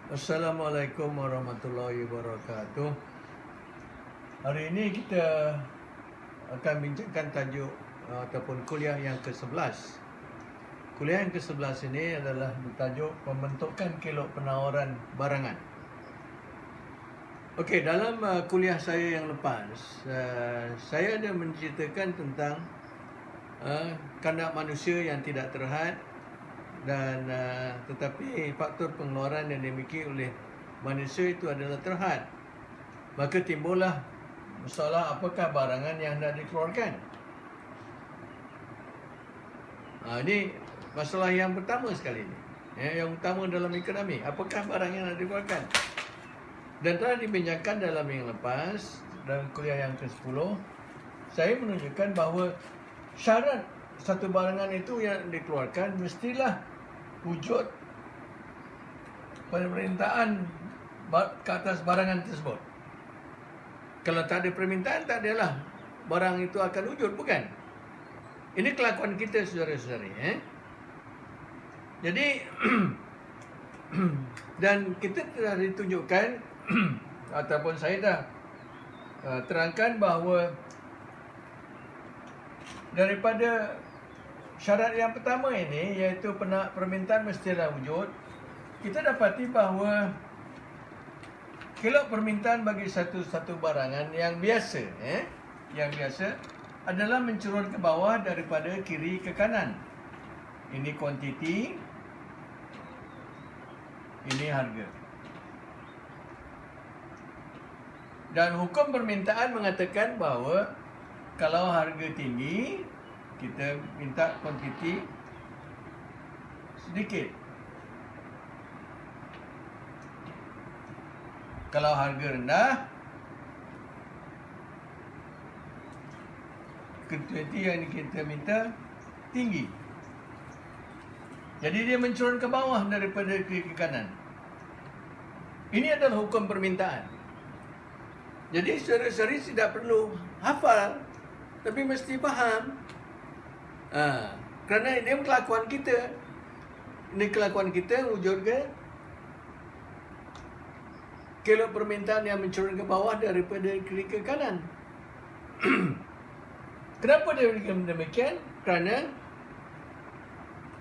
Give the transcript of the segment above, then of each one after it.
Assalamualaikum warahmatullahi wabarakatuh. Hari ini kita akan bincangkan tajuk ataupun kuliah yang ke-11. Kuliah yang ke-11 ini adalah bertajuk pembentukan kilog penawaran barangan. Okey, dalam kuliah saya yang lepas, saya ada menceritakan tentang kandak manusia yang tidak terhad dan tetapi faktor pengeluaran yang dimiliki oleh manusia itu adalah terhad. Maka timbullah masalah apakah barangan yang hendak dikeluarkan. Ini masalah yang pertama sekali ini. Yang utama dalam ekonomi, apakah barang yang hendak dikeluarkan. Dan telah dibincangkan dalam yang lepas, dalam kuliah yang ke-10, saya menunjukkan bahawa syarat satu barangan itu yang dikeluarkan mestilah wujud permintaan ke atas barangan tersebut. Kalau tak ada permintaan, tak adalah barang itu akan wujud, bukan? Ini kelakuan kita, saudara-saudari. Jadi, dan kita telah ditunjukkan, ataupun saya dah terangkan bahawa daripada syarat yang pertama ini, iaitu permintaan mestilah wujud, kita dapati bahawa kilog permintaan bagi satu-satu barangan yang biasa, yang biasa adalah mencurun ke bawah daripada kiri ke kanan. Ini kuantiti, ini harga. Dan hukum permintaan mengatakan bahawa kalau harga tinggi, kita minta kuantiti sedikit. Kalau harga rendah, kuantiti yang kita minta tinggi. Jadi dia mencurun ke bawah daripada kiri ke kanan. Ini adalah hukum permintaan. Jadi saudara-saudari tidak perlu hafal, tapi mesti faham. Kerana ini kelakuan kita. Ini kelakuan kita wujud ke kilog permintaan yang mencurun ke bawah daripada kiri ke kanan. Kenapa dia demikian? Kerana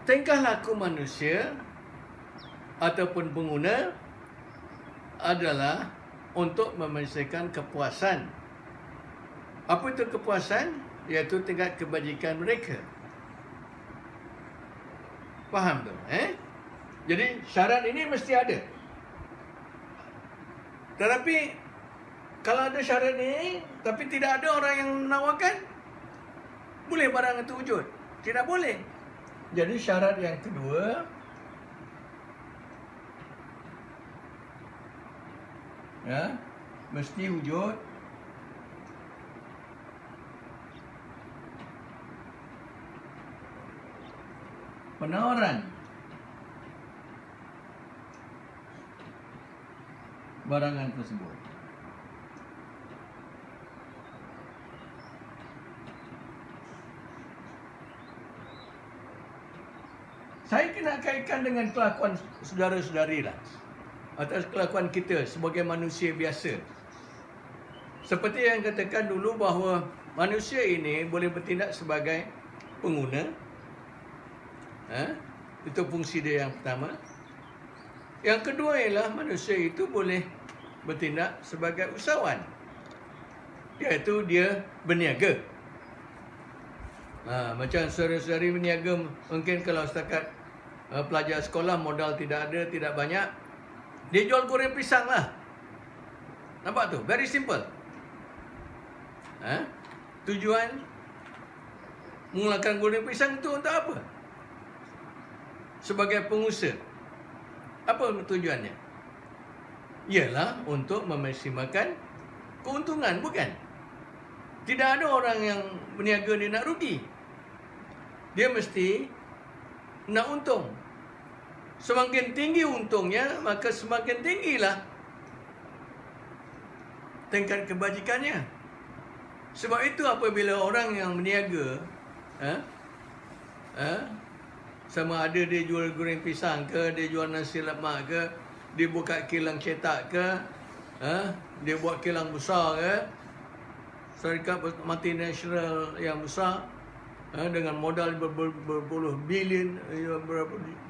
tingkah laku manusia ataupun pengguna adalah untuk menyelesaikan kepuasan. Apa itu kepuasan? Iaitu tingkat kebajikan mereka. Faham tu? Jadi syarat ini mesti ada. Tetapi kalau ada syarat ini tapi tidak ada orang yang menawarkan, boleh barang itu wujud? Tidak boleh. Jadi syarat yang kedua, mesti wujud penawaran barangan tersebut. Saya kena kaitkan dengan kelakuan saudara-saudari lah, atas kelakuan kita sebagai manusia biasa. Seperti yang katakan dulu bahawa manusia ini boleh bertindak sebagai pengguna. Itu fungsi dia yang pertama. Yang kedua ialah manusia itu boleh bertindak sebagai usahawan, iaitu dia berniaga. Macam saudara-saudari berniaga, mungkin kalau setakat pelajar sekolah modal tidak ada, tidak banyak, dia jual goreng pisang lah. Nampak tu? Very simple. Tujuan mengulakan goreng pisang itu untuk apa? Sebagai pengusaha, apa tujuannya? Ialah untuk memaksimalkan keuntungan, bukan? Tidak ada orang yang berniaga dia nak rugi. Dia mesti nak untung. Semakin tinggi untungnya, maka semakin tinggilah tingkat kebajikannya. Sebab itu apabila orang yang berniaga, sama ada dia jual goreng pisang ke, dia jual nasi lemak ke, dia buka kilang cetak ke, dia buat kilang besar ke, syarikat multinasional yang besar, dengan modal berpuluh bilion,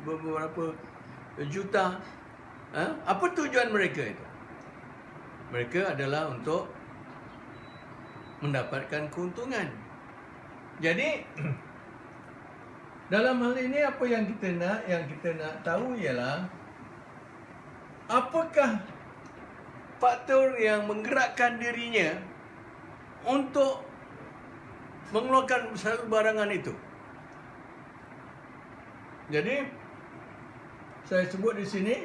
beberapa juta. Apa tujuan mereka itu? Mereka adalah untuk mendapatkan keuntungan. Jadi dalam hal ini apa yang kita nak tahu ialah apakah faktor yang menggerakkan dirinya untuk mengeluarkan satu barangan itu. Jadi saya sebut di sini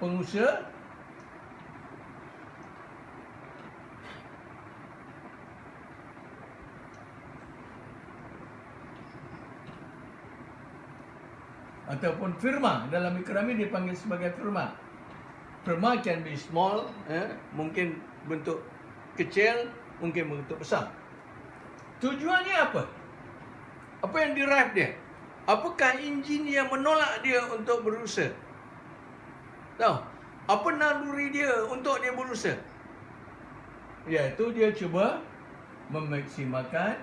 pengusaha ataupun firma. Dalam ekonomi dipanggil sebagai firma. Firma can be small, mungkin bentuk kecil, mungkin bentuk besar. Tujuannya apa? Apa yang derive dia? Apakah enjin yang menolak dia untuk berusaha? Tahu? Apa naluri dia untuk dia berusaha? Iaitu dia cuba memaksimalkan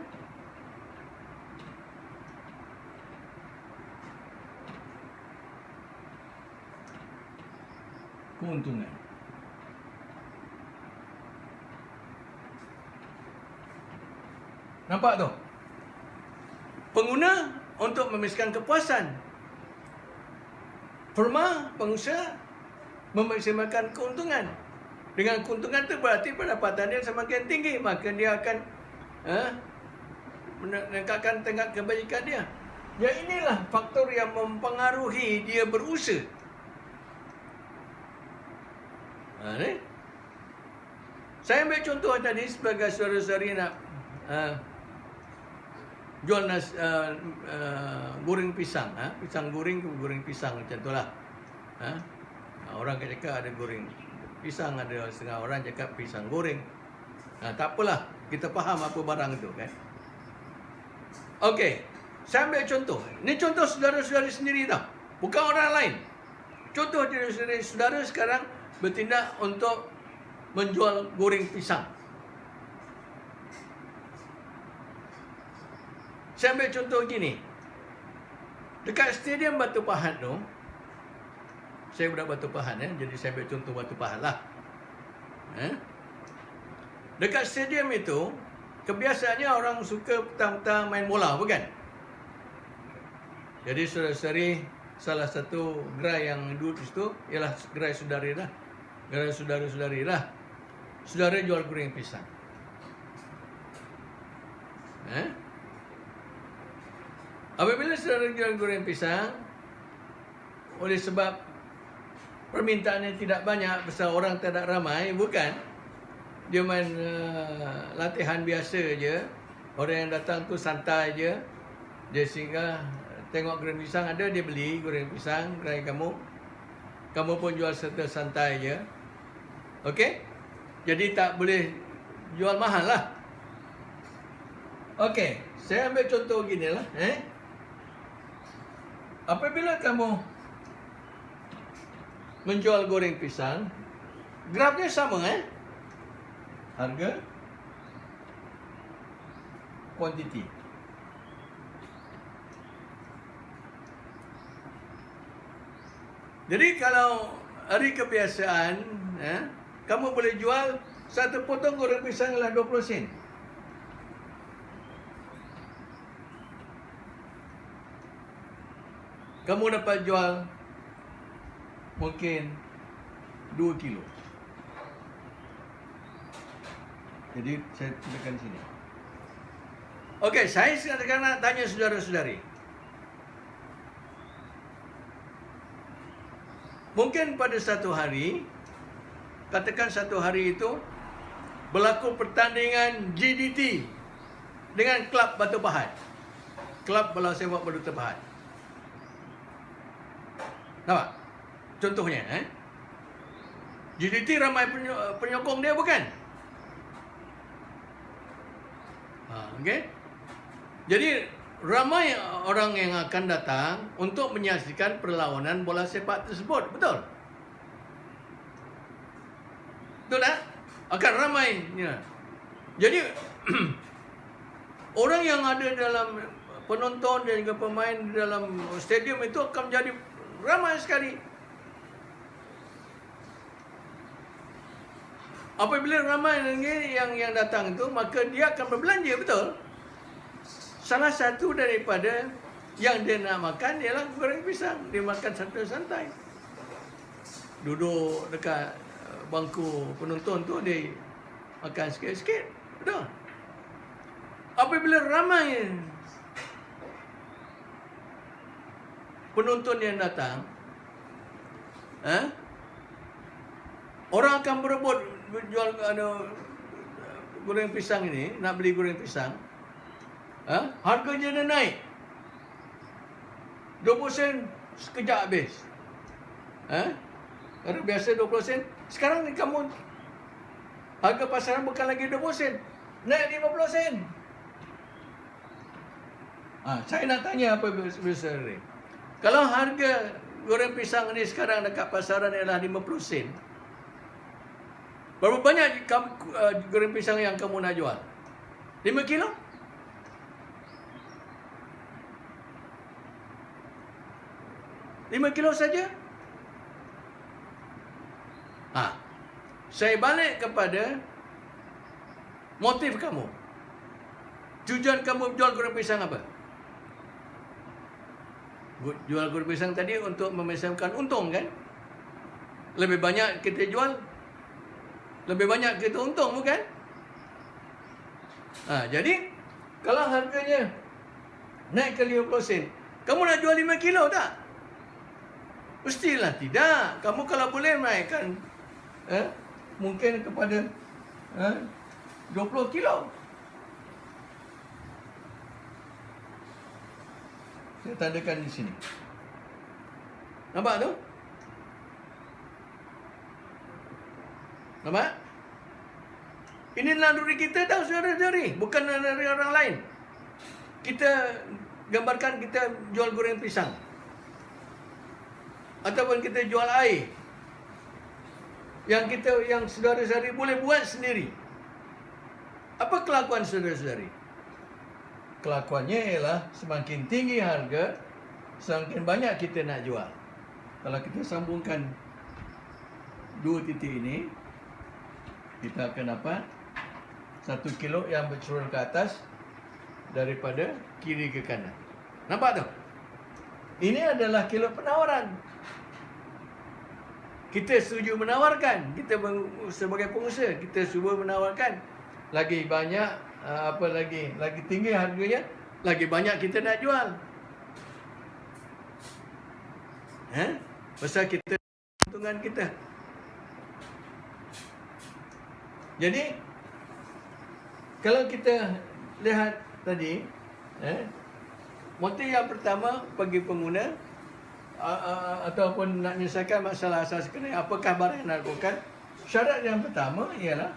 keuntungan. Nampak tu? Pengguna untuk memaksimalkan kepuasan. Firma, pengusaha memaksimalkan keuntungan. Dengan keuntungan itu berarti pendapatan dia semakin tinggi, maka dia akan meningkatkan tingkat kebajikan dia. Ya, inilah faktor yang mempengaruhi dia berusaha. Saya ambil contoh tadi sebagai saudara-saudari nak jual goreng pisang, pisang goreng pisang macam itulah. Orang cakap ada goreng pisang, ada setengah orang cakap pisang goreng. Tak apalah, kita faham apa barang itu kan. Okey, saya ambil contoh. Ini contoh saudara-saudari sendiri tau, bukan orang lain. Contoh saudara sekarang bertindak untuk menjual goreng pisang. Saya ambil contoh gini. Dekat stadium Batu Pahat tu, saya budak Batu Pahat, jadi saya ambil contoh Batu Pahat lah. Dekat stadium itu, kebiasaannya orang suka petang-petang main bola, bukan? Jadi saudara-saudari, salah satu gerai yang duduk di situ ialah gerai saudari lah. Gerai saudara-saudari lah. Saudara jual goreng pisang. Apabila saudara jual goreng pisang, oleh sebab permintaannya tidak banyak, besar orang tidak ramai, bukan? Dia main latihan biasa je. Orang yang datang tu santai je. Dia singgah tengok goreng pisang ada, dia beli goreng pisang gerai kamu. Kamu pun jual serta santai je. Okey? Jadi tak boleh jual mahal lah. Okey, saya ambil contoh gini lah. Apabila kamu menjual goreng pisang, grafnya sama harga, kuantiti. Jadi kalau hari kebiasaan, kamu boleh jual satu potong goreng pisang adalah 20 sen. Kamu dapat jual mungkin 2 kilo. Jadi saya tuliskan di sini. Okey, saya sekarang nak tanya saudara-saudari. Mungkin pada satu hari, katakan satu hari itu berlaku pertandingan GDT dengan klub Batu Pahat. Klub bola sepak Batu Pahat. Nampak? Contohnya, GDT ramai penyokong dia, bukan? Okey. Jadi ramai orang yang akan datang untuk menyaksikan perlawanan bola sepak tersebut. Betul? Betul tak? Akan ramai. Ya. Jadi orang yang ada dalam penonton dan juga pemain di dalam stadium itu akan menjadi ramai sekali. Apabila ramai yang datang itu, maka dia akan berbelanja, betul? Salah satu daripada yang dia nak makan ialah goreng pisang. Dia makan santai-santai. Duduk dekat bangku penonton tu, dia makan sikit-sikit. Betul? Apabila ramai penonton yang datang, orang akan berebut jual goreng pisang ini, nak beli goreng pisang. Harganya dah naik. 20 sen sekejap habis. Kalau biasa 20 sen, sekarang ni kamu harga pasaran bukan lagi 20 sen, naik 50 sen. Saya nak tanya apa besar ni? Kalau harga goreng pisang ni sekarang dekat pasaran ialah 50 sen, berapa banyak goreng pisang yang kamu nak jual? 5 kilo? 5 kilo saja? Saya balik kepada motif kamu. Tujuan kamu jual goreng pisang apa? Jual goreng pisang tadi untuk memesankan untung, kan? Lebih banyak kita jual, lebih banyak kita untung, bukan? Jadi kalau harganya naik ke 50 sen, kamu nak jual 5 kilo tak? Mestilah tidak. Kamu kalau boleh naikkan mungkin kepada 20 kilo. Saya tandakan di sini. Nampak tu? Nampak? Ini naluri kita tahu, saudara-saudari. Bukan naluri orang lain. Kita gambarkan kita jual goreng pisang, ataupun kita jual air yang saudara-saudari boleh buat sendiri. Apa kelakuan saudara-saudari? Kelakuannya ialah semakin tinggi harga, semakin banyak kita nak jual. Kalau kita sambungkan dua titik ini, kita akan dapat 1 kilo yang bercurur ke atas daripada kiri ke kanan. Nampak tu? Ini adalah kilo penawaran. Kita setuju menawarkan. Kita sebagai pengusaha, kita cuba menawarkan. Lagi banyak, lagi tinggi harganya, lagi banyak kita nak jual. Pasal kita keuntungan kita. Jadi kalau kita lihat tadi, motif yang pertama bagi pengguna ataupun nak menyelesaikan masalah asas kena, apakah barang yang nak lakukan? Syarat yang pertama ialah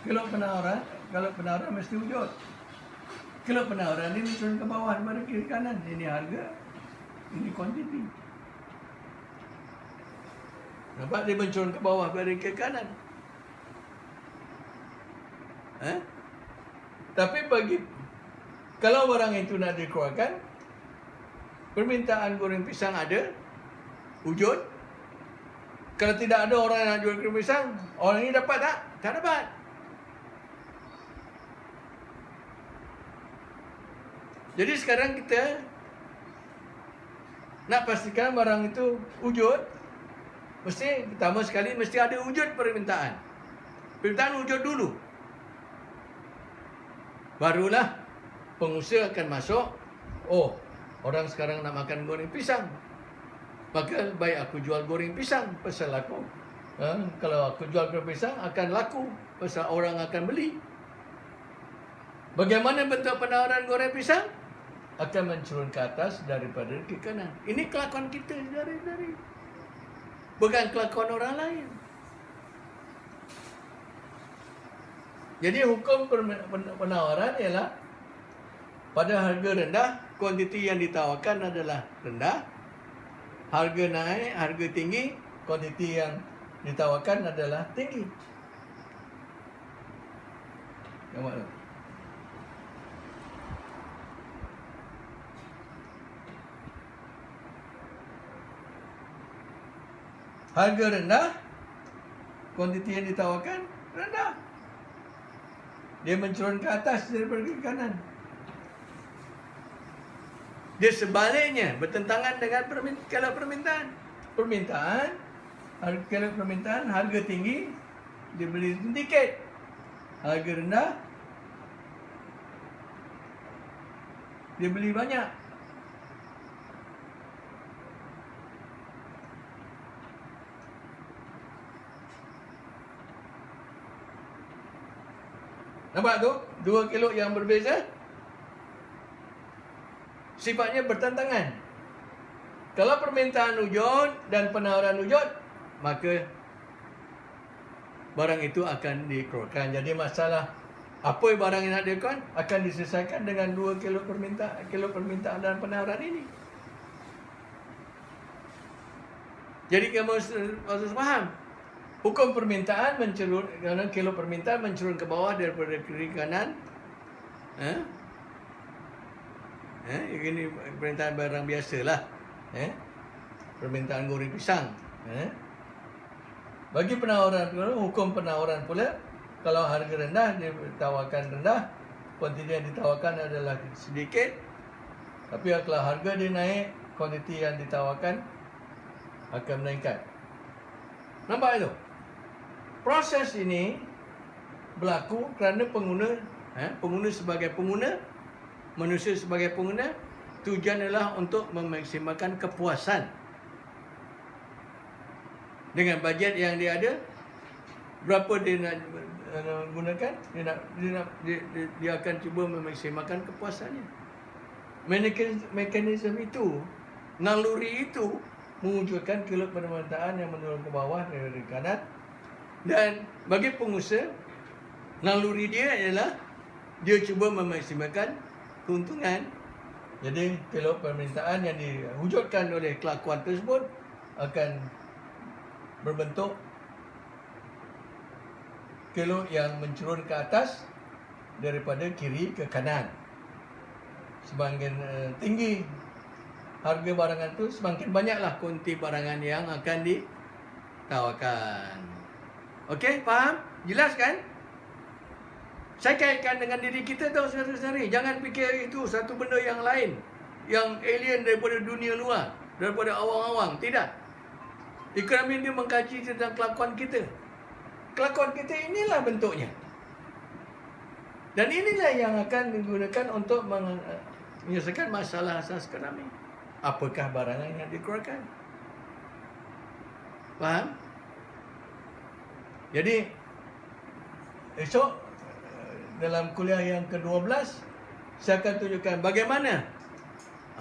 kalau penawaran mesti wujud. Kalau penawaran ini turun ke bawah daripada kiri kanan, ini harga, ini kuantiti. Nampak dia mencurun ke bawah daripada kiri kanan. Tapi kalau barang itu nak dikeluarkan, permintaan goreng pisang ada, wujud. Kalau tidak ada orang yang nak jual goreng pisang, orang ini dapat tak? Tak dapat. Jadi sekarang kita nak pastikan barang itu wujud, pertama sekali mesti ada wujud permintaan. Permintaan wujud dulu. Barulah pengusaha akan masuk, orang sekarang nak makan goreng pisang, maka baik aku jual goreng pisang pasal laku. Kalau aku jual goreng pisang akan laku pasal orang akan beli. Bagaimana bentuk penawaran goreng pisang? Akan mencurun ke atas daripada ke kanan. Ini kelakuan kita dari bukan kelakuan orang lain. Jadi hukum penawaran ialah Pada harga rendah, kuantiti yang ditawarkan adalah rendah. Harga naik, harga tinggi, kuantiti yang ditawarkan adalah tinggi. Nampak tak? Harga rendah, kuantiti yang ditawarkan rendah. Dia mencurun ke atas daripada ke kanan. Dia sebaliknya bertentangan dengan kalau permintaan. Kalau permintaan harga tinggi dia beli sedikit. Harga rendah dia beli banyak. Nampak tu? Dua kelok yang berbeza. Sifatnya bertentangan. Kalau permintaan wujud dan penawaran wujud, maka barang itu akan dikeluarkan. Jadi masalah apa barang yang nak dikeluarkan akan diselesaikan dengan dua kelok permintaan dan penawaran ini. Jadi kamu harus faham. Hukum permintaan mencurun, kerana kilo permintaan mencurun ke bawah daripada kiri kanan. Ini permintaan barang biasalah. Permintaan goreng pisang. Bagi penawaran, hukum penawaran pula, kalau harga rendah ditawarkan rendah, kuantiti yang ditawarkan adalah sedikit. Tapi kalau harga dia naik, kuantiti yang ditawarkan akan meningkat. Nampak itu? Proses ini berlaku kerana pengguna sebagai pengguna, manusia sebagai pengguna, tujuan adalah untuk memaksimalkan kepuasan. Dengan bajet yang dia ada, berapa dia nak gunakan, dia akan cuba memaksimalkan kepuasannya. Mekanisme itu, naluri itu mewujudkan keluk permintaan yang menurun ke bawah dari kanan. Dan bagi pengusaha, naluri dia adalah dia cuba memaksimalkan keuntungan. Jadi keluk permintaan yang diwujudkan oleh kelakuan tersebut akan berbentuk keluk yang mencurun ke atas daripada kiri ke kanan. Semakin tinggi harga barangan itu, semakin banyaklah kuantiti barangan yang akan ditawarkan. Okey, faham? Jelas kan? Saya kaitkan dengan diri kita tahu saudara-saudari. Jangan fikir itu satu benda yang lain, yang alien daripada dunia luar, daripada awang-awang. Tidak. Ekonomi ini mengkaji tentang kelakuan kita. Kelakuan kita inilah bentuknya. Dan inilah yang akan digunakan untuk menyelesaikan masalah asas ekonomi. Apakah barangan yang dikeluarkan? Faham? Jadi, esok dalam kuliah yang ke-12, saya akan tunjukkan bagaimana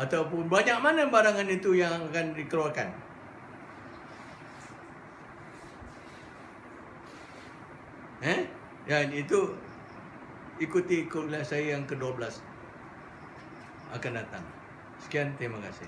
ataupun banyak mana barangan itu yang akan dikeluarkan. Dan itu ikuti kuliah saya yang ke-12 akan datang. Sekian, terima kasih.